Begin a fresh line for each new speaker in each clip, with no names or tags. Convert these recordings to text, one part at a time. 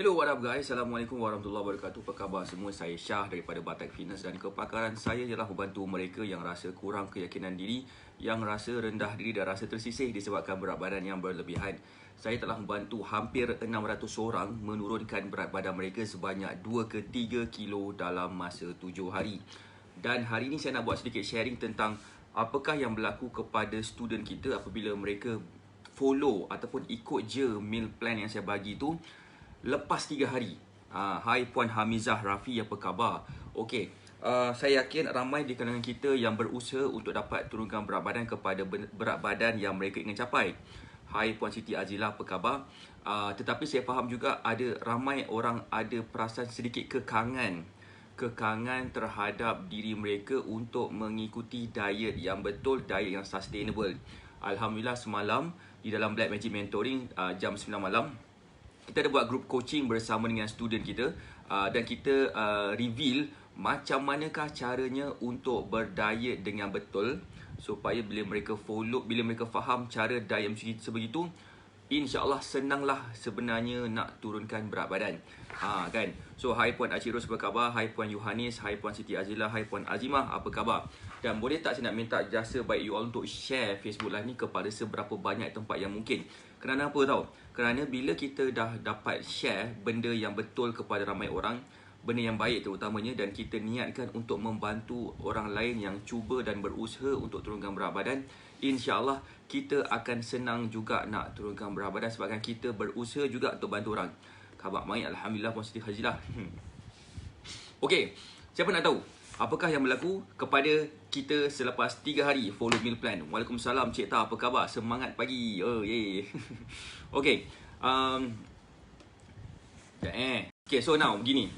Hello, what up guys? Assalamualaikum warahmatullahi wabarakatuh. Apa khabar semua? Saya Syah daripada Batak Fitness dan kepakaran saya ialah membantu mereka yang rasa kurang keyakinan diri, yang rasa rendah diri dan rasa tersisih disebabkan berat badan yang berlebihan. Saya telah membantu hampir 600 orang menurunkan berat badan mereka sebanyak 2 ke 3 kilo dalam masa 7 hari. Dan hari ini saya nak buat sedikit sharing tentang apakah yang berlaku kepada student kita apabila mereka follow ataupun ikut je meal plan yang saya bagi tu lepas 3 hari. Hai Puan Hamizah Rafi, apa khabar? Okey, saya yakin ramai di kalangan kita yang berusaha untuk dapat turunkan berat badan kepada berat badan yang mereka ingin capai. Hai Puan Siti Azila, apa khabar? Tetapi saya faham juga ada ramai orang ada perasaan sedikit kekangan terhadap diri mereka untuk mengikuti diet yang betul, diet yang sustainable. Alhamdulillah semalam di dalam Black Magic Mentoring jam 9 malam kita ada buat group coaching bersama dengan student kita dan kita reveal macam manakah caranya untuk berdiet dengan betul supaya bila mereka faham cara diet sebegitu, insya-Allah senanglah sebenarnya nak turunkan berat badan. Kan. So hai Puan Achirus, apa khabar? Hai Puan Yohanis, hai Puan Siti Azila, hai Puan Azimah, apa khabar? Dan boleh tak saya nak minta jasa baik you all untuk share Facebook Live ni kepada seberapa banyak tempat yang mungkin. Kerana apa tahu? Kerana bila kita dah dapat share benda yang betul kepada ramai orang, benda yang baik terutamanya, dan kita niatkan untuk membantu orang lain yang cuba dan berusaha untuk turunkan berat badan, insya-Allah kita akan senang juga nak turunkan berat badan sebabkan kita berusaha juga untuk bantu orang. Khabar baik, alhamdulillah Puan Siti Hajilah. Okey, siapa nak tahu apakah yang berlaku kepada kita selepas 3 hari follow meal plan? Waalaikumsalam Cik Ta, apa khabar? Semangat pagi. Oh, yeah. Okey. Okay, so now begini.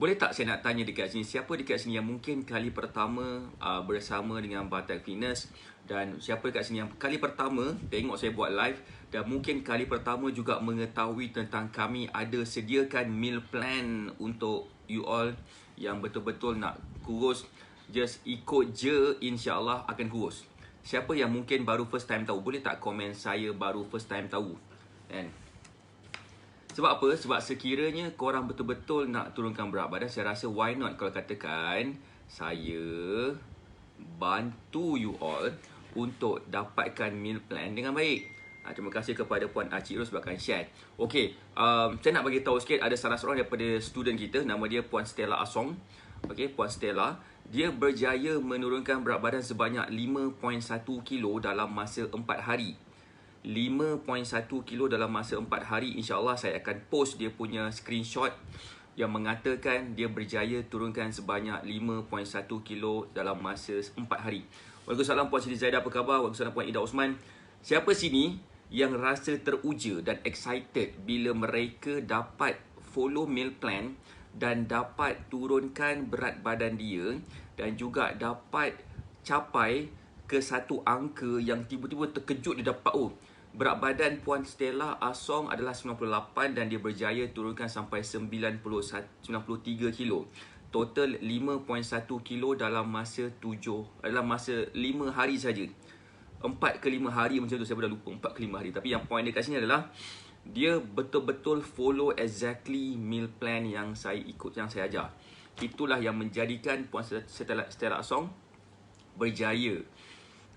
Boleh tak saya nak tanya dekat sini, siapa dekat sini yang mungkin kali pertama bersama dengan Batak Fitness, dan siapa dekat sini yang kali pertama tengok saya buat live dan mungkin kali pertama juga mengetahui tentang kami ada sediakan meal plan untuk you all yang betul-betul nak kurus, just ikut je, insya-Allah akan kurus. Siapa yang mungkin baru first time tahu, boleh tak komen saya baru first time tahu? Kan? Sebab apa? Sebab sekiranya korang betul-betul nak turunkan berat badan, saya rasa why not kalau katakan saya bantu you all untuk dapatkan meal plan dengan baik. Terima kasih kepada Puan Achirus sebabkan share. Okey, saya nak bagi tahu sikit, ada salah seorang daripada student kita, nama dia Puan Stella Asong. Okey, Puan Stella, dia berjaya menurunkan berat badan sebanyak 5.1 kilo dalam masa 4 hari. 5.1 kilo dalam masa 4 hari. InsyaAllah saya akan post dia punya screenshot yang mengatakan dia berjaya turunkan sebanyak 5.1 kilo dalam masa 4 hari. Waalaikumsalam Puan Siti Zaidah, apa khabar? Waalaikumsalam Puan Ida Osman. Siapa sini yang rasa teruja dan excited bila mereka dapat follow meal plan dan dapat turunkan berat badan dia dan juga dapat capai ke satu angka yang tiba-tiba terkejut dia dapat, oh, berat badan Puan Stella Asong adalah 98 dan dia berjaya turunkan sampai 93 kilo. Total 5.1 kilo dalam masa 5 hari saja. 4 ke 5 hari macam tu, saya dah lupa 4 ke 5 hari. Tapi yang point dia kat sini adalah dia betul-betul follow exactly meal plan yang saya ikut, yang saya ajar. Itulah yang menjadikan Puan Stella Asong berjaya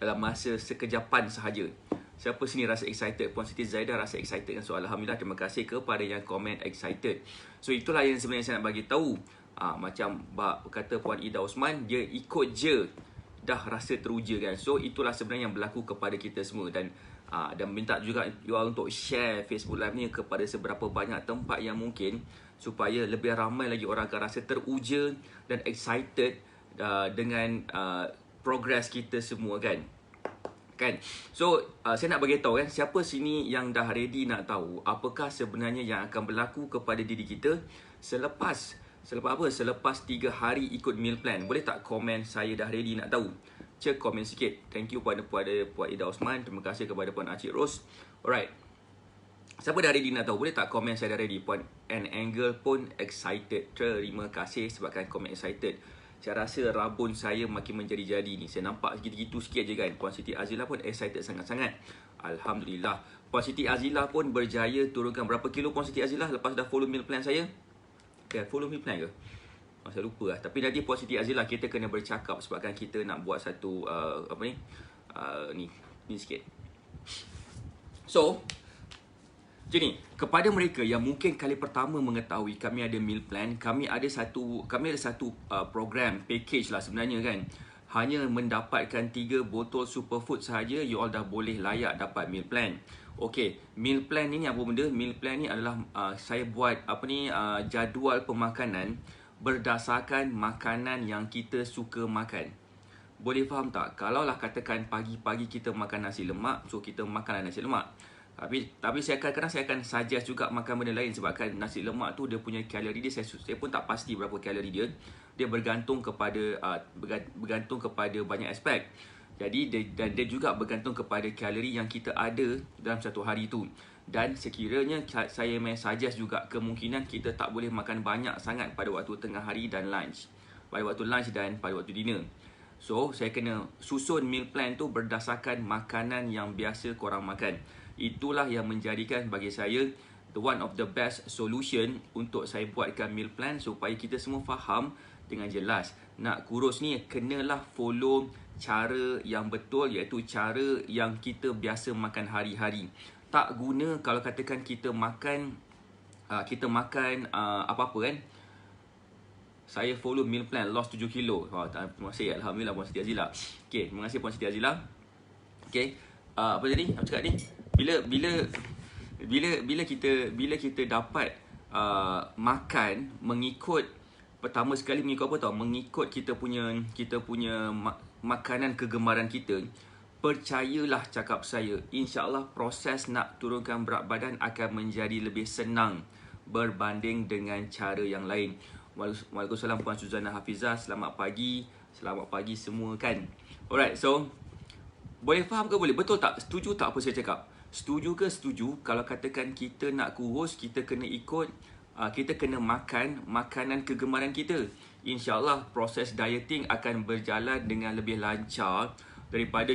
dalam masa sekejapan sahaja. Siapa sini rasa excited? Puan Siti Zaidah rasa excited kan? So alhamdulillah, terima kasih kepada yang komen excited. So itulah yang sebenarnya saya nak bagi tahu. Macam kata Puan Ida Osman, dia ikut je dah rasa teruja kan. So itulah sebenarnya yang berlaku kepada kita semua. Dan minta juga you all untuk share Facebook Live ni kepada seberapa banyak tempat yang mungkin, supaya lebih ramai lagi orang akan rasa teruja dan excited dengan progress kita semua kan. So saya nak bagi tahu kan, siapa sini yang dah ready nak tahu apakah sebenarnya yang akan berlaku kepada diri kita selepas 3 hari ikut meal plan. Boleh tak komen saya dah ready nak tahu? Cek komen sikit. Thank you kepada Puan Ida Osman. Terima kasih kepada Puan Acik Ros. Alright. Siapa dah ready nak tahu? Boleh tak komen saya dah ready? Puan Angle pun excited. Terima kasih sebabkan komen excited. Saya rasa rabun saya makin menjadi-jadi ni. Saya nampak gitu-gitu sikit je kan. Puan Siti Azila pun excited sangat-sangat. Alhamdulillah. Puan Siti Azila pun berjaya turunkan berapa kilo Puan Siti Azila lepas dah follow meal plan saya? Okay, follow meal plan ke? Saya lupa lah. Tapi nanti Puan Siti Azila kita kena bercakap sebabkan kita nak buat satu ni sikit. So, macam ni, kepada mereka yang mungkin kali pertama mengetahui kami ada meal plan, kami ada satu program, package lah sebenarnya kan. Hanya mendapatkan 3 botol superfood sahaja, you all dah boleh layak dapat meal plan. Okey, meal plan ni apa benda? Meal plan ni adalah saya buat jadual pemakanan berdasarkan makanan yang kita suka makan. Boleh faham tak? Kalaulah katakan pagi-pagi kita makan nasi lemak, so kita makan nasi lemak. Tapi saya akan suggest juga makan benda lain sebabkan nasi lemak tu dia punya kalori dia saya pun tak pasti berapa kalori dia. Dia bergantung kepada banyak aspek. Jadi dia juga bergantung kepada kalori yang kita ada dalam satu hari tu. Dan sekiranya saya suggest juga kemungkinan kita tak boleh makan banyak sangat pada waktu tengah hari dan lunch. Pada waktu lunch dan pada waktu dinner. So, saya kena susun meal plan tu berdasarkan makanan yang biasa korang makan. Itulah yang menjadikan bagi saya the one of the best solution untuk saya buatkan meal plan supaya kita semua faham dengan jelas. Nak kurus ni kenalah follow cara yang betul, iaitu cara yang kita biasa makan hari-hari. Tak guna kalau katakan kita makan apa-apa kan. Saya follow meal plan, lost 7 kilo. Terima kasih, Alhamdulillah Puan Siti Azila. Okay, terima kasih Puan Siti Azila. Okay, apa tadi? Apa cakap ni? Bila kita dapat makan mengikut, pertama sekali mengikut apa tau? Mengikut kita punya makanan kegemaran kita. Percayalah cakap saya, insya-Allah proses nak turunkan berat badan akan menjadi lebih senang berbanding dengan cara yang lain. Waalaikumsalam Puan Suzana Hafizah. Selamat pagi semua kan. Alright, so boleh faham ke boleh? Betul tak? Setuju tak apa saya cakap? Setuju ke setuju? Kalau katakan kita nak kurus, kita kena ikut, kita kena makan makanan kegemaran kita. InsyaAllah proses dieting akan berjalan dengan lebih lancar daripada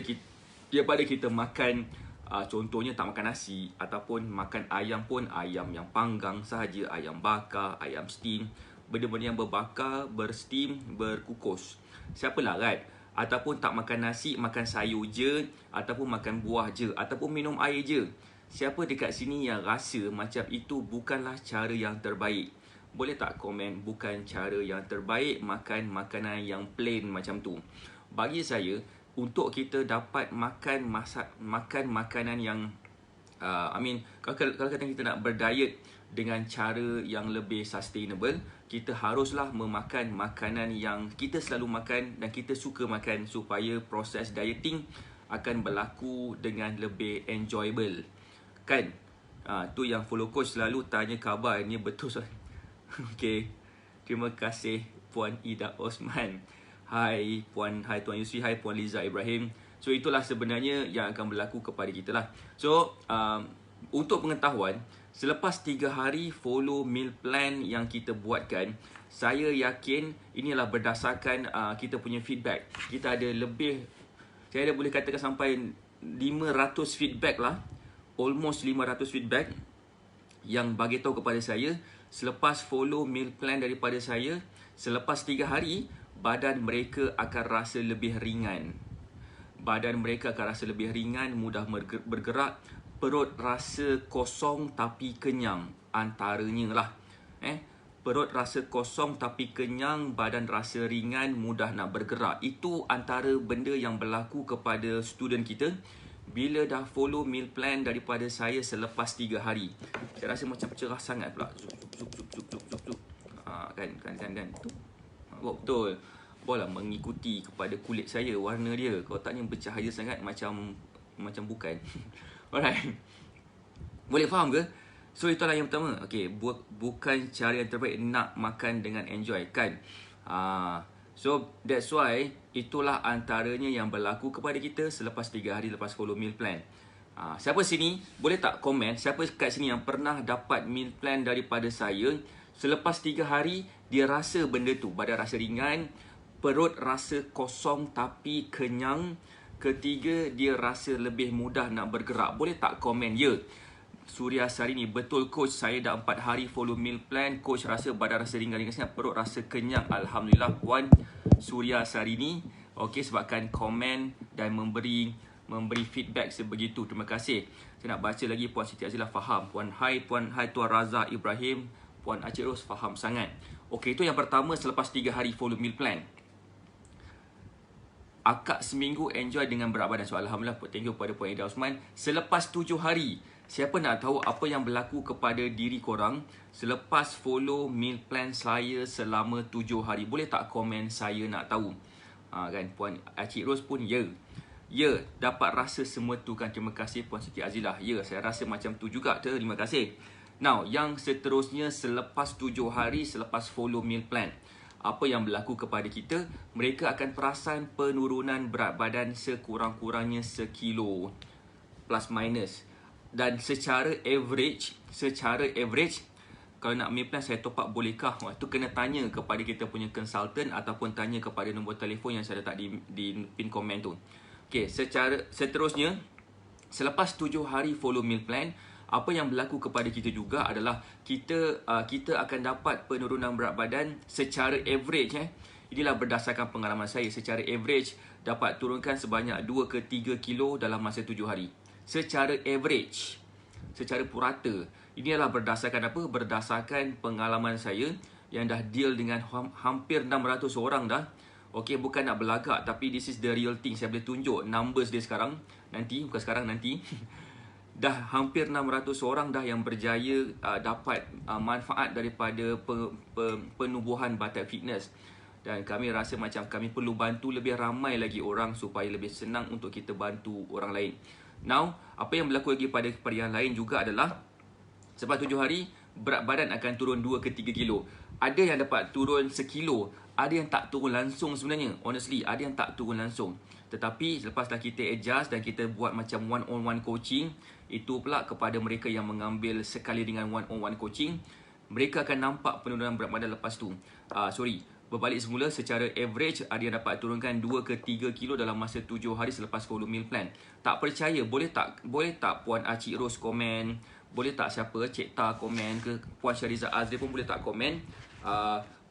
kita makan, contohnya tak makan nasi, ataupun makan ayam pun ayam yang panggang sahaja, ayam bakar, ayam steam. Benda-benda yang berbakar, bersteam, berkukus. Siapa larat? Ataupun tak makan nasi, makan sayur je, ataupun makan buah je, ataupun minum air je. Siapa dekat sini yang rasa macam itu bukanlah cara yang terbaik? Boleh tak komen bukan cara yang terbaik makan makanan yang plain macam tu? Bagi saya, untuk kita dapat makan makanan yang kalau kata kita nak berdiet dengan cara yang lebih sustainable, kita haruslah memakan makanan yang kita selalu makan dan kita suka makan supaya proses dieting akan berlaku dengan lebih enjoyable. Kan? Tu yang follow coach selalu tanya khabar, ini betul. Okay. Terima kasih Puan Ida Osman. Hai Tuan Yusri, hai Puan Liza Ibrahim. So itulah sebenarnya yang akan berlaku kepada kita lah. So untuk pengetahuan, selepas 3 hari follow meal plan yang kita buatkan, saya yakin inilah berdasarkan kita punya feedback. Kita ada lebih, saya boleh katakan sampai 500 feedback lah. Almost 500 feedback yang bagi tahu kepada saya, selepas follow meal plan daripada saya, selepas 3 hari, badan mereka akan rasa lebih ringan. Badan mereka akan rasa lebih ringan, mudah bergerak. Perut rasa kosong tapi kenyang, antaranya lah. Perut rasa kosong tapi kenyang, badan rasa ringan, mudah nak bergerak. Itu antara benda yang berlaku kepada student kita bila dah follow meal plan daripada saya selepas 3 hari. Saya rasa macam cerah sangat pula. Kan. Betul. Boleh mengikuti kepada kulit saya, warna dia. Kalau taknya bercahaya sangat macam bukan. Alright. Boleh faham ke? So itulah yang pertama. Okay, bukan cara yang terbaik nak makan dengan enjoy kan. So that's why itulah antaranya yang berlaku kepada kita selepas 3 hari lepas follow meal plan. Siapa sini boleh tak komen, siapa kat sini yang pernah dapat meal plan daripada saya, selepas 3 hari dia rasa benda tu, badan rasa ringan, perut rasa kosong tapi kenyang, Ketiga, dia rasa lebih mudah nak bergerak. Boleh tak komen? Ya. Surya Sarini, betul coach, saya dah 4 hari follow meal plan. Coach rasa badan rasa ringan-ringan sangat, perut rasa kenyang. Alhamdulillah Puan Surya Sarini. Okey, sebabkan komen dan memberi feedback sebegitu. Terima kasih. Saya nak baca lagi. Puan Siti Azilah faham. Puan Hai Tuan Razak Ibrahim. Puan Acik Ros faham sangat. Okey, itu yang pertama selepas 3 hari follow meal plan. Akak seminggu enjoy dengan berat badan. So Alhamdulillah, thank you kepada Puan Ida Osman. Selepas 7 hari, siapa nak tahu apa yang berlaku kepada diri korang selepas follow meal plan saya selama 7 hari? Boleh tak komen, saya nak tahu. Kan Puan Acik Ros pun ya. Ya, dapat rasa semua tu kan. Terima kasih Puan Siti Azilah. Ya, saya rasa macam tu juga. Terima kasih. Now, yang seterusnya selepas 7 hari selepas follow meal plan. Apa yang berlaku kepada kita? Mereka akan perasan penurunan berat badan sekurang-kurangnya sekilo plus minus. Dan secara average, kalau nak meal plan saya top up bolehkah? Itu kena tanya kepada kita punya consultant ataupun tanya kepada nombor telefon yang saya letak di pin komen tu. Okey, seterusnya selepas 7 hari follow meal plan, apa yang berlaku kepada kita juga adalah kita akan dapat penurunan berat badan secara average. Inilah berdasarkan pengalaman saya. Secara average dapat turunkan sebanyak 2 ke 3 kilo dalam masa 7 hari. Secara average, secara purata. Inilah berdasarkan apa? Berdasarkan pengalaman saya yang dah deal dengan hampir 600 orang dah. Okey, bukan nak belagak, tapi this is the real thing. Saya boleh tunjuk numbers dia sekarang. Nanti, bukan sekarang, nanti. Dah hampir 600 orang dah yang berjaya dapat manfaat daripada penubuhan badan fitness. Dan kami rasa macam kami perlu bantu lebih ramai lagi orang supaya lebih senang untuk kita bantu orang lain. Now, apa yang berlaku lagi pada yang lain juga adalah selepas 7 hari, berat badan akan turun 2 ke 3 kilo. Ada yang dapat turun sekilo, ada yang tak turun langsung sebenarnya. Honestly, ada yang tak turun langsung. Tetapi selepas dah kita adjust dan kita buat macam one-on-one coaching, itu pula kepada mereka yang mengambil sekali dengan one-on-one coaching, mereka akan nampak penurunan berat badan lepas tu. Berbalik semula, secara average ada yang dapat turunkan 2 ke 3 kilo dalam masa 7 hari selepas follow meal plan. Tak percaya, boleh tak Puan Acik Ros komen? Boleh tak siapa, Cik Ta komen ke? Puan Syariza Azri pun boleh tak komen?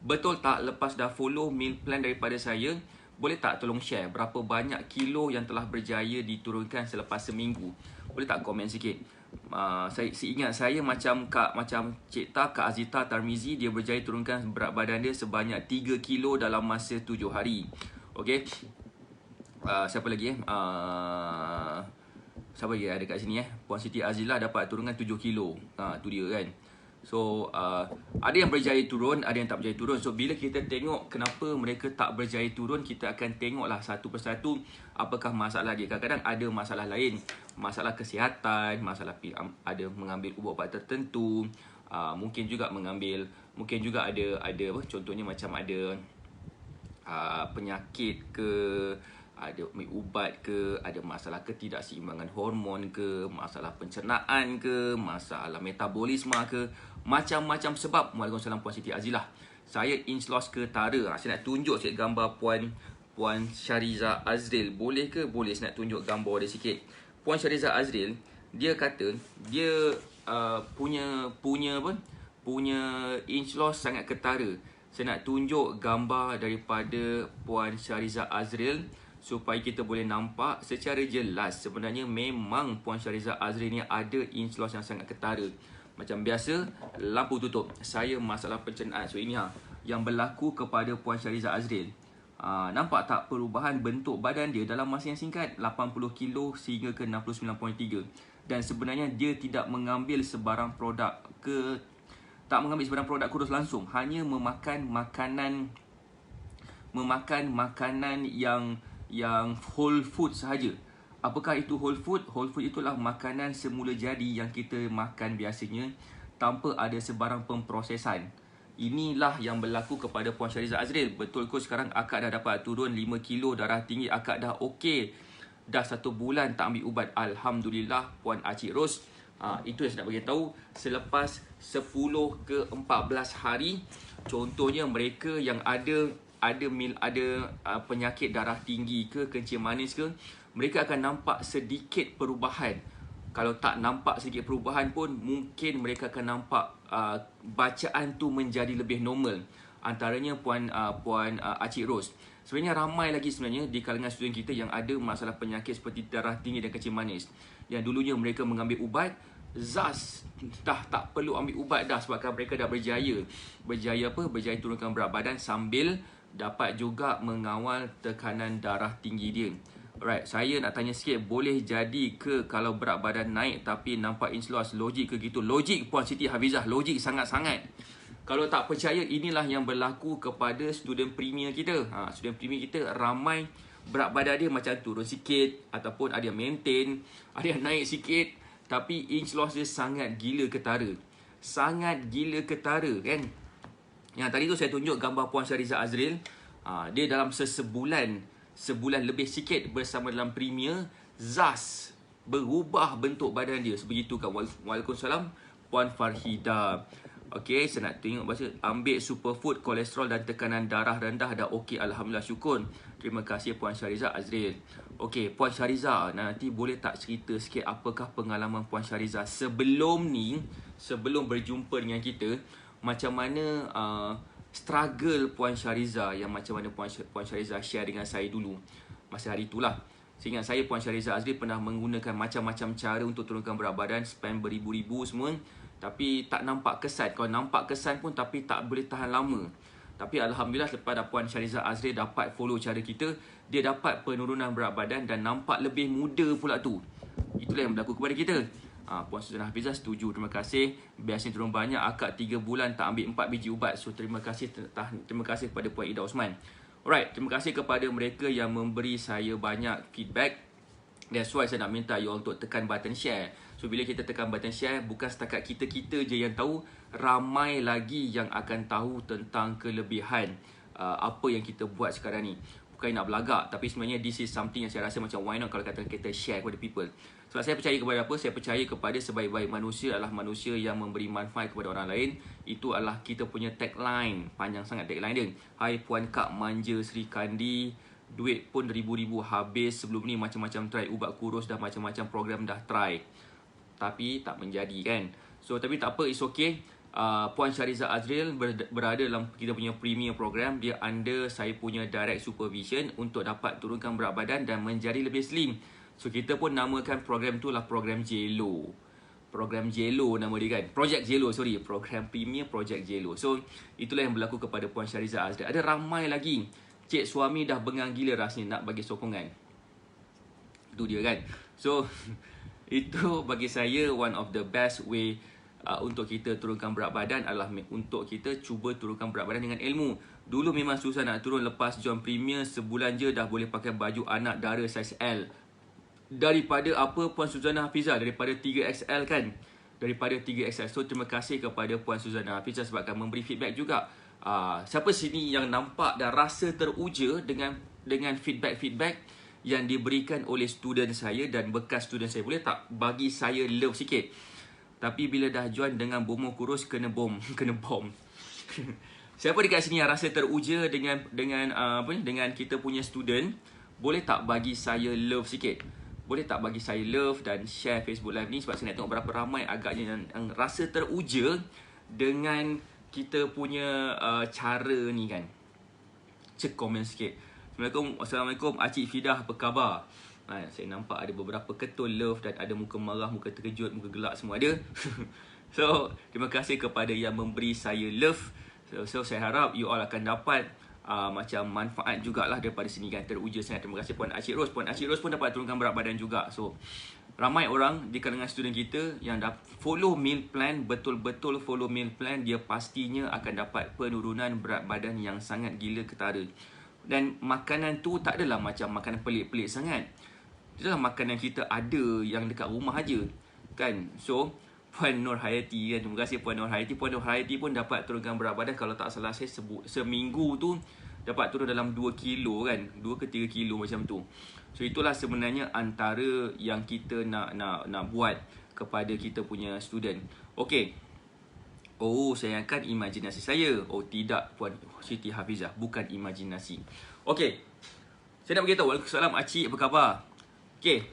Betul tak lepas dah follow meal plan daripada saya, boleh tak tolong share berapa banyak kilo yang telah berjaya diturunkan selepas seminggu? Boleh tak komen sikit? Seingat saya macam Cik Ta, Kak Azita Tarmizi, dia berjaya turunkan berat badan dia sebanyak 3 kilo dalam masa 7 hari. Okey. Siapa lagi siapa lagi ada kat sini Puan Siti Azilah dapat turunkan 7 kilo. Tu dia kan. So, ada yang berjaya turun, ada yang tak berjaya turun. So, bila kita tengok kenapa mereka tak berjaya turun, kita akan tengoklah satu persatu apakah masalah dia. Kadang-kadang ada masalah lain. Masalah kesihatan, masalah ada mengambil ubat-ubat tertentu. Mungkin juga ada contohnya macam ada penyakit ke, ada ubat ke, ada masalah ketidakseimbangan hormon ke, masalah pencernaan ke, masalah metabolisme ke, macam-macam sebab. Waalaikumsalam Puan Siti Azilah. Saya inch loss ketara. Saya nak tunjuk sikit gambar Puan Syariza Azril. Boleh ke? Boleh. Saya nak tunjuk gambar dia sikit. Puan Syariza Azril, dia kata dia punya inch loss sangat ketara. Saya nak tunjuk gambar daripada Puan Syariza Azril supaya kita boleh nampak secara jelas sebenarnya memang Puan Syariza Azril ni ada inch loss yang sangat ketara. Macam biasa, lampu tutup. Saya masalah pencernaan. So ini yang berlaku kepada Puan Syariza Azril. Nampak tak perubahan bentuk badan dia dalam masa yang singkat? 80 kilo sehingga ke 69.3. Dan sebenarnya dia tidak mengambil sebarang produk kurus langsung. Hanya memakan makanan yang whole food sahaja. Apakah itu whole food? Whole food itulah makanan semula jadi yang kita makan biasanya tanpa ada sebarang pemprosesan. Inilah yang berlaku kepada Puan Syariza Azril. Betul kot, sekarang akak dah dapat turun 5 kilo darah tinggi. Akak dah okey. Dah 1 bulan tak ambil ubat. Alhamdulillah Puan Acik Ros. Itu yang saya nak beritahu. Selepas 10 ke 14 hari, contohnya mereka yang ada ada penyakit darah tinggi ke, kencing manis ke, mereka akan nampak sedikit perubahan. Kalau tak nampak sedikit perubahan pun, mungkin mereka akan nampak bacaan tu menjadi lebih normal. Antaranya Puan Acik Ros. Sebenarnya ramai lagi sebenarnya di kalangan student kita yang ada masalah penyakit seperti darah tinggi dan kencing manis. Yang dulunya mereka mengambil ubat, ZAS dah tak perlu ambil ubat dah sebabkan mereka dah berjaya turunkan berat badan sambil dapat juga mengawal tekanan darah tinggi dia. Alright, saya nak tanya sikit, boleh jadi ke kalau berat badan naik tapi nampak inch loss, logik ke gitu? Logik Puan Siti Hafizah, logik sangat-sangat. Kalau tak percaya, inilah yang berlaku kepada student premier kita. Student premier kita ramai berat badan dia macam turun sikit ataupun ada yang maintain, ada yang naik sikit, tapi inch loss dia sangat gila ketara. Sangat gila ketara kan. Yang tadi tu saya tunjuk gambar Puan Syariza Azril. Dia dalam sebulan lebih sikit bersama dalam premier, ZAS berubah bentuk badan dia. Sebegitu kan. Waalaikumsalam Puan Farhida. Okey, saya nak tengok bahasa. Ambil superfood, kolesterol dan tekanan darah rendah dah okey, alhamdulillah, syukur. Terima kasih Puan Syariza Azril. Okey, Puan Syariza, nanti boleh tak cerita sikit apakah pengalaman Puan Syariza sebelum berjumpa dengan kita, macam mana struggle Puan Syariza, yang macam mana Puan Syariza share dengan saya dulu masa hari itulah. Seingat saya, Puan Syariza Azril pernah menggunakan macam-macam cara untuk turunkan berat badan, spend beribu-ribu semua, tapi tak nampak kesan. Kalau nampak kesan pun tapi tak boleh tahan lama. Tapi alhamdulillah lepas Puan Syariza Azril dapat follow cara kita, dia dapat penurunan berat badan dan nampak lebih muda pula tu. Itulah yang berlaku kepada kita. Puan Suzana Hafizah setuju, terima kasih. Biasanya turun banyak, akak 3 bulan tak ambil 4 biji ubat. So terima kasih kepada Puan Ida Osman. Alright, terima kasih kepada mereka yang memberi saya banyak feedback. That's why saya nak minta you all untuk tekan button share. So bila kita tekan button share, bukan setakat kita-kita je yang tahu, ramai lagi yang akan tahu tentang kelebihan apa yang kita buat sekarang ni. Bukan nak belagak, tapi sebenarnya this is something yang saya rasa macam why not kalau kata kita share kepada people. Sebab saya percaya kepada apa? Saya percaya kepada sebaik-baik manusia adalah manusia yang memberi manfaat kepada orang lain. Itu adalah kita punya tagline. Panjang sangat tagline dia. Hai Puan Kak Manja Sri Kandi, duit pun ribu-ribu habis sebelum ni, macam-macam try ubat kurus dah, macam-macam program dah try, tapi tak menjadi kan. So tapi tak apa, it's okay. Puan Syariza Azril berada dalam kita punya premier program. Dia under saya punya direct supervision untuk dapat turunkan berat badan dan menjadi lebih slim. So kita pun namakan program tu lah program JELO. Program JELO nama dia kan. Project JELO, sorry. Program premier Project JELO. So itulah yang berlaku kepada Puan Syariza Azril. Ada ramai lagi. Cik suami dah bengang gila rasanya nak bagi sokongan. Itu dia kan. So itu bagi saya one of the best way untuk kita turunkan berat badan adalah untuk kita cuba turunkan berat badan dengan ilmu. Dulu memang susah nak turun, lepas join premier sebulan je dah boleh pakai baju anak dara saiz L. Daripada apa Puan Suzana Hafizah? Daripada 3XL kan? Daripada 3XL. So terima kasih kepada Puan Suzana Hafizah sebabkan memberi feedback juga. Siapa sini yang nampak dan rasa teruja dengan feedback-feedback yang diberikan oleh student saya dan bekas student saya? Boleh tak bagi saya love sikit? Tapi bila dah join dengan bomo kurus, kena bom. Siapa dekat sini yang rasa teruja dengan kita punya student? Boleh tak bagi saya love sikit? Boleh tak bagi saya love dan share Facebook Live ni? Sebab saya nak tengok berapa ramai agaknya yang rasa teruja dengan kita punya cara ni kan. Cek komen sikit. Assalamualaikum Acik Fidah, apa khabar? Saya nampak ada beberapa ketul love dan ada muka marah, muka terkejut, muka gelak semua ada. So terima kasih kepada yang memberi saya love. So saya harap you all akan dapat macam manfaat jugalah daripada sini kan. Teruja sangat. Terima kasih Puan Acik Ros. Puan Acik Ros pun dapat turunkan berat badan juga. So ramai orang di kalangan student kita yang dah follow meal plan, betul-betul follow meal plan, dia pastinya akan dapat penurunan berat badan yang sangat gila ketara. Dan makanan tu tak adalah macam makanan pelik-pelik sangat. Dia adalah makanan kita ada yang dekat rumah aja kan. So Puan Nur Hayati kan, terima kasih Puan Nur Hayati. Puan Nur Hayati pun dapat turunkan berat badan, kalau tak salah saya seminggu tu dapat turun dalam 2 kilo kan, 2 ke 3 kilo macam tu. So itulah sebenarnya antara yang kita nak buat kepada kita punya student. Okey. Oh, sayangkan imajinasi saya. Oh tidak, Puan Siti Hafizah, bukan imajinasi. Okey, saya nak beritahu. Waalaikumsalam Acik, apa khabar? Okey,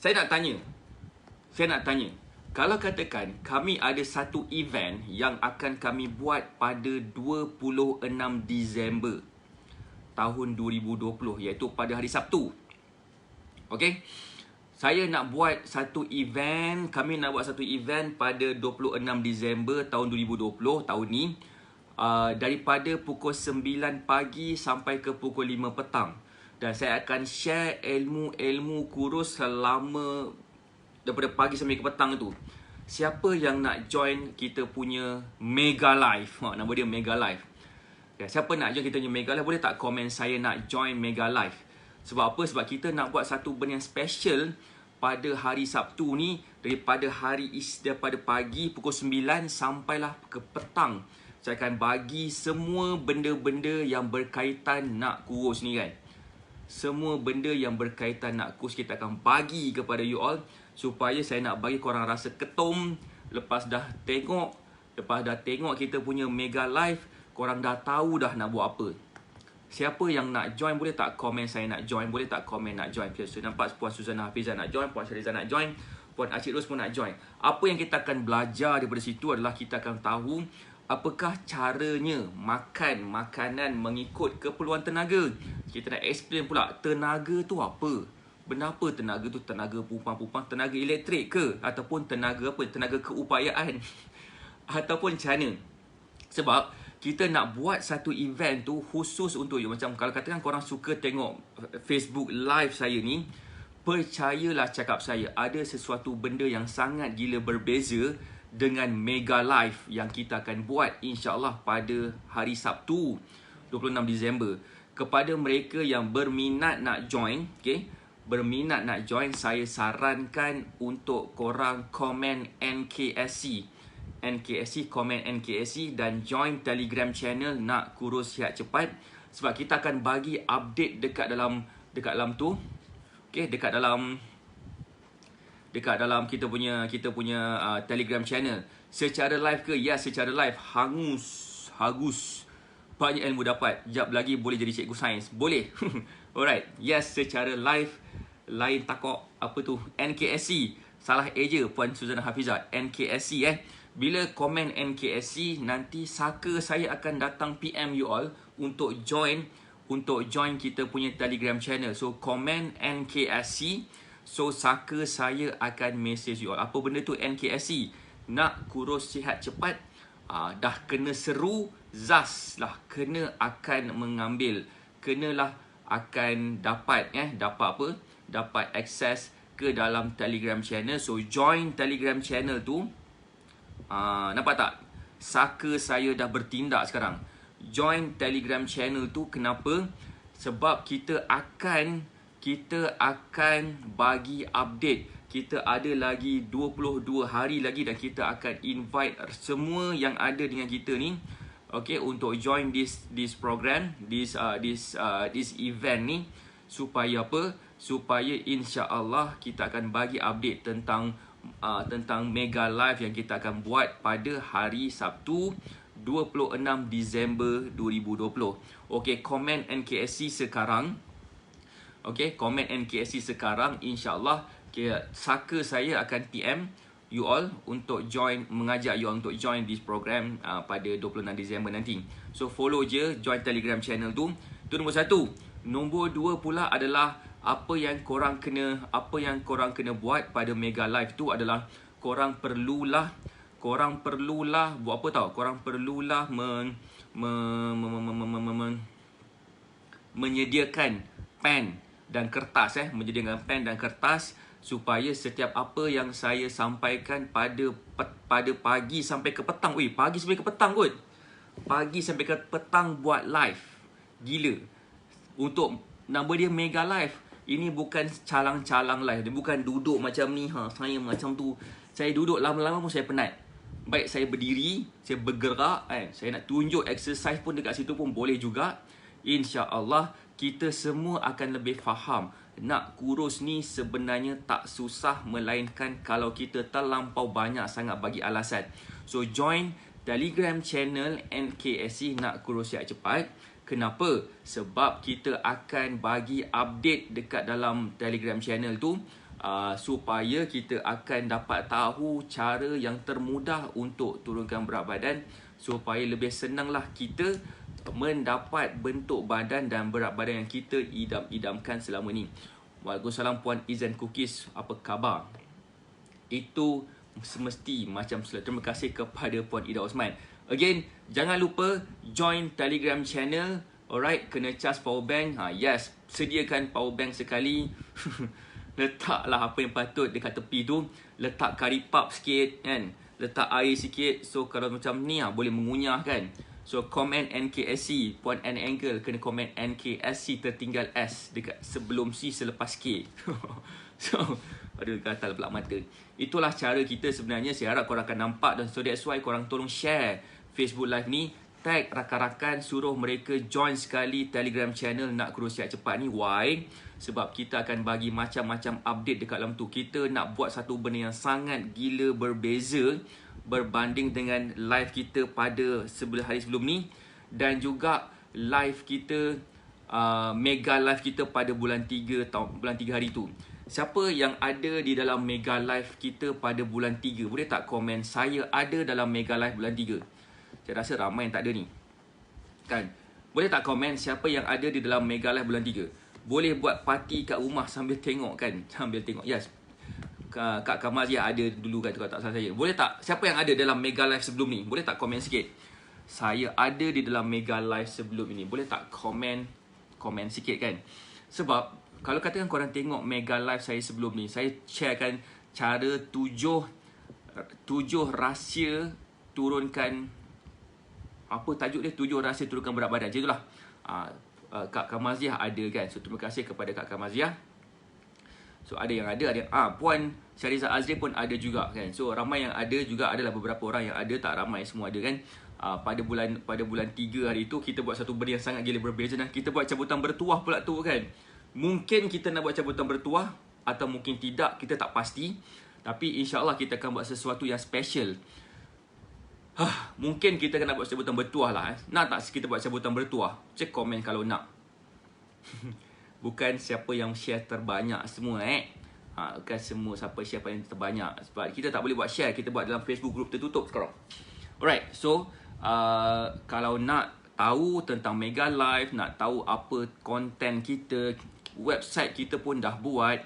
saya nak tanya. Kalau katakan kami ada satu event yang akan kami buat pada 26 Disember tahun 2020, iaitu pada hari Sabtu. Okey, kami nak buat satu event pada 26 Disember tahun 2020, tahun ni, daripada pukul 9 pagi sampai ke pukul 5 petang. Dan saya akan share ilmu-ilmu kurus selama daripada pagi sampai ke petang tu. Siapa yang nak join kita punya Mega Live? Nama dia Mega Live. Siapa nak join kita punya Mega Live, boleh tak komen saya nak join Mega Live? Sebab apa? Sebab kita nak buat satu benda yang special pada hari Sabtu ni, daripada pagi pukul 9 sampailah ke petang. Saya akan bagi semua benda-benda yang berkaitan nak kurus ni kan. Semua benda yang berkaitan nak kurus kita akan bagi kepada you all, supaya saya nak bagi korang rasa ketum. Lepas dah tengok kita punya Mega Live, korang dah tahu dah nak buat apa. Siapa yang nak join, boleh tak komen saya nak join? Boleh tak komen nak join? So, nampak Puan Suzana Hafizah nak join, Puan Syariza nak join, Puan Acik Ros pun nak join. Apa yang kita akan belajar daripada situ adalah kita akan tahu apakah caranya makan makanan mengikut keperluan tenaga. Kita nak explain pula tenaga tu apa. Benda apa tenaga tu? Tenaga pupang-pupang, tenaga elektrik ke? Ataupun tenaga apa? Tenaga keupayaan. Ataupun macam mana? Sebab kita nak buat satu event tu khusus untuk you. Macam kalau katakan korang suka tengok Facebook live saya ni, percayalah cakap saya, ada sesuatu benda yang sangat gila berbeza dengan Mega Live yang kita akan buat insya-Allah pada hari Sabtu 26 Disember. Kepada mereka yang berminat nak join, saya sarankan untuk korang komen NKSC, komen NKSC dan join Telegram channel Nak Kurus Sihat Cepat. Sebab kita akan bagi update dekat dalam tu. Okey, dekat dalam kita punya Telegram channel. Secara live ke? Ya, secara live. Hagus. Banyak ilmu dapat. Jap lagi boleh jadi cikgu sains. Boleh. Alright. Yes, secara live. Lain takok apa tu? NKSC. Salah eja Puan Suzana Hafizah. NKSC Bila komen NKSC, nanti saka saya akan datang PM you all untuk join kita punya Telegram channel. So komen NKSC, so saka saya akan message you all. Apa benda tu NKSC? Nak Kurus Sihat Cepat. Dah kena seru, zas lah, kena akan mengambil, kenalah akan dapat apa? Dapat akses ke dalam Telegram channel. So join Telegram channel tu. Nampak tak? Saka saya dah bertindak sekarang. Join Telegram channel tu. Kenapa? Sebab kita akan bagi update. Kita ada lagi 22 hari lagi dan kita akan invite semua yang ada dengan kita ni, okay, untuk join this program, this event ni, supaya apa? Supaya insya-Allah kita akan bagi update tentang Mega Live yang kita akan buat pada hari Sabtu 26 Disember 2020. Okey, komen NKSC sekarang. Okey, komen NKSC sekarang, insya-Allah saka saya akan PM you all untuk join, mengajak you all untuk join this program pada 26 Disember nanti. So follow je, join Telegram channel tu. Itu nombor 1. Nombor 2 pula adalah apa yang korang kena buat pada Mega Live tu adalah korang perlulah buat apa tau? Korang perlulah menyediakan pen dan kertas, menyediakan pen dan kertas, supaya setiap apa yang saya sampaikan pada pagi sampai ke petang. Pagi sampai ke petang kot. Pagi sampai ke petang buat live. Gila. Untuk nama dia Mega Live. Ini bukan calang-calang live. Dia bukan duduk macam ni. Saya macam tu. Saya duduk lama-lama pun saya penat. Baik saya berdiri, saya bergerak, saya nak tunjuk exercise pun dekat situ pun boleh juga. InsyaAllah kita semua akan lebih faham nak kurus ni sebenarnya tak susah, melainkan kalau kita terlampau banyak sangat bagi alasan. So join Telegram channel NKSC Nak Kurus Sihat Cepat. Kenapa? Sebab kita akan bagi update dekat dalam Telegram channel tu, supaya kita akan dapat tahu cara yang termudah untuk turunkan berat badan, supaya lebih senanglah kita mendapat bentuk badan dan berat badan yang kita idam-idamkan selama ni. Waalaikumsalam Puan Izan Cookies, apa khabar? Itu semesti macam selalu. Terima kasih kepada Puan Ida Osman. Again, jangan lupa join Telegram channel. Alright, kena charge power bank. Yes, sediakan power bank sekali. Letaklah apa yang patut dekat tepi tu. Letak kari pap sikit kan. Letak air sikit. So kalau macam ni boleh mengunyah kan. So komen NKSC, Puan N Angle kena komen NKSC tertinggal S dekat sebelum C selepas K. So aduh, gatal pula mata. Itulah cara kita sebenarnya. Saya harap korang akan nampak, dan so that's why korang tolong share Facebook Live ni. Tag rakan-rakan, suruh mereka join sekali Telegram channel Nak Kurus Sihat Cepat ni. Why? Sebab kita akan bagi macam-macam update dekat dalam tu. Kita nak buat satu benda yang sangat gila berbeza berbanding dengan live kita pada hari sebelum ni, dan juga live kita, mega live kita pada bulan 3 hari tu. Siapa yang ada di dalam mega live kita pada bulan 3, boleh tak komen saya ada dalam mega live bulan 3? Saya rasa ramai yang tak ada ni kan. Boleh tak komen siapa yang ada di dalam mega live bulan 3? Boleh buat party kat rumah sambil tengok kan. Sambil tengok. Yes, Kak Kamazia ada dulu kan, kalau tak salah saya. Boleh tak, siapa yang ada dalam mega live sebelum ni, boleh tak komen sikit? Saya ada di dalam mega live sebelum ini. Boleh tak komen sikit kan? Sebab kalau katakan korang tengok mega live saya sebelum ni, saya sharekan cara 7 rahsia turunkan, apa tajuk dia, 7 rahsia turunkan berat badan. Macam itulah. Kak Kamazia ada kan. So terima kasih kepada Kak Kamazia. So ada yang ada Puan Syariza Azri pun ada juga kan. So ramai yang ada juga, adalah beberapa orang yang ada, tak ramai semua ada kan. Pada bulan 3 hari tu kita buat satu benda yang sangat gila berbeza, dan kita buat cabutan bertuah pula tu kan. Mungkin kita nak buat cabutan bertuah atau mungkin tidak, kita tak pasti. Tapi insya-Allah kita akan buat sesuatu yang special. Mungkin kita akan buat cabutan bertuah lah. Nak tak kita buat cabutan bertuah? Cek komen kalau nak. Bukan siapa yang share terbanyak semua bukan semua siapa share paling terbanyak. Sebab kita tak boleh buat share, kita buat dalam Facebook group tertutup sekarang. Alright, so kalau nak tahu tentang mega live, nak tahu apa konten kita, website kita pun dah buat,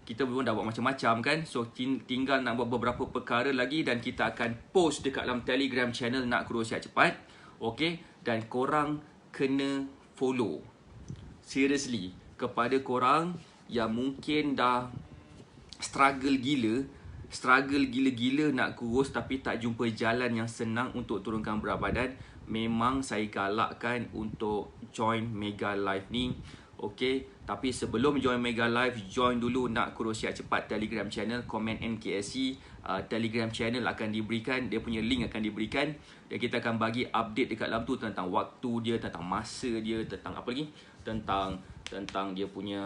kita pun dah buat macam-macam kan. So tinggal nak buat beberapa perkara lagi, dan kita akan post dekat dalam Telegram channel Nak Kurus Sihat Cepat. Okay, dan korang kena follow. Seriously, kepada korang yang mungkin dah struggle gila-gila nak kurus tapi tak jumpa jalan yang senang untuk turunkan berat badan, memang saya galakkan untuk join mega live ni. Okay, tapi sebelum join mega live, join dulu Nak Kurus Sihat Cepat Telegram channel, komen NKSC. Telegram channel akan diberikan, dia punya link akan diberikan, dan kita akan bagi update dekat dalam tu tentang waktu dia, tentang masa dia, tentang apa lagi, tentang dia punya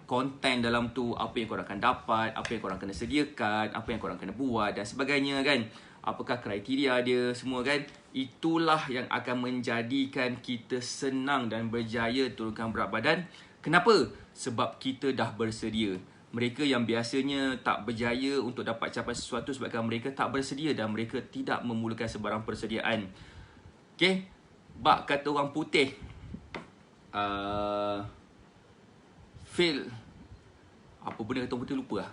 konten dalam tu, apa yang korang akan dapat, apa yang korang kena sediakan, apa yang korang kena buat dan sebagainya kan. Apakah kriteria dia semua kan. Itulah yang akan menjadikan kita senang dan berjaya turunkan berat badan. Kenapa? Sebab kita dah bersedia. Mereka yang biasanya tak berjaya untuk dapat capai sesuatu sebabkan mereka tak bersedia dan mereka tidak memulakan sebarang persediaan. Okay, bak kata orang putih, fail, apa benda kata orang putih lupa lah.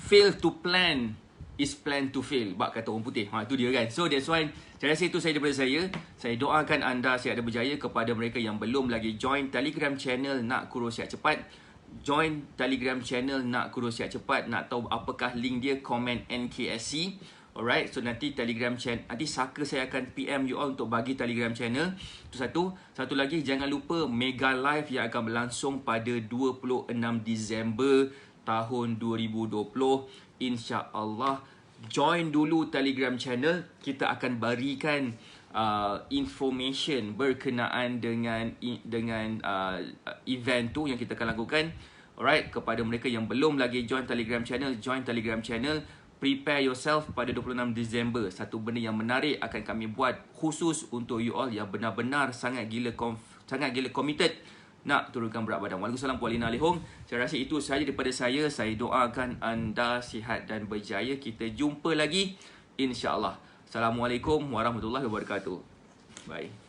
Fail to plan is plan to fail, bak kata orang putih. Itu dia kan. So that's why saya rasa itu saja daripada saya. Saya doakan anda sihat dan berjaya. Kepada mereka yang belum lagi join Telegram channel Nak Kurus Sihat Cepat, join Telegram channel Nak Kurus Sihat Cepat. Nak tahu apakah link dia, komen NKSC. Alright, so nanti Telegram channel, nanti Saka saya akan PM you all untuk bagi Telegram channel. Itu satu lagi, jangan lupa mega live yang akan berlangsung pada 26 Disember tahun 2020. InsyaAllah join dulu Telegram channel. Kita akan berikan information berkenaan dengan event tu yang kita akan lakukan. Alright, kepada mereka yang belum lagi join Telegram channel, join Telegram channel. Prepare yourself pada 26 Disember. Satu benda yang menarik akan kami buat khusus untuk you all yang benar-benar sangat gila committed nak turunkan berat badan. Waalaikumsalam Puan Alihong. Saya rasa itu sahaja daripada saya. Saya doakan anda sihat dan berjaya. Kita jumpa lagi insya-Allah. Assalamualaikum warahmatullahi wabarakatuh. Bye.